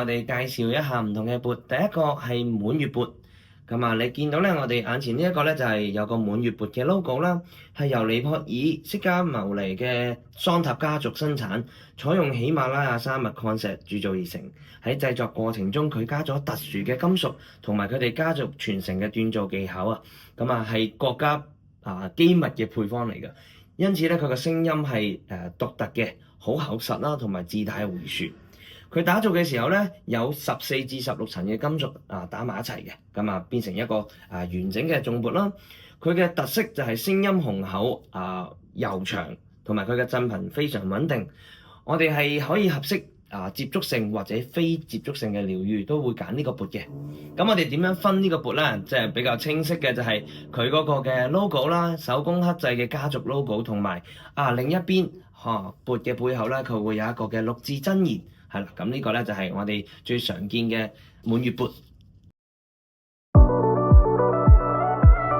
哋介紹一下唔同嘅缽。第一個係滿月缽。咁啊，你見到咧，我哋眼前呢一個咧就係有個滿月缽嘅 logo 啦，係由尼泊爾釋迦牟尼嘅桑塔家族生產，採用喜馬拉雅山脈礦石鑄造而成。喺製作過程中，佢加咗特殊嘅金屬同埋佢哋家族傳承嘅鍛造技巧啊。咁啊，係國家機密嘅配方嚟嘅，因此咧佢嘅聲音係獨特嘅，好厚實啦，同埋自帶回旋。佢打造嘅時候咧，有14至16層嘅金屬打埋一齊嘅，咁啊變成一個完整嘅頌缽啦。佢嘅特色就係聲音雄厚悠長，同埋佢嘅振頻非常穩定。我哋係可以合適接觸性或者非接觸性嘅療癒都會揀呢個缽嘅。咁我哋點樣分呢個缽咧？即係比較清晰嘅就係佢嗰個嘅 logo 啦，手工刻製嘅家族 logo，同埋另一邊缽嘅背後咧，佢會有一個嘅六字真言。係啦，咁呢個咧就係我哋最常見嘅滿月缽。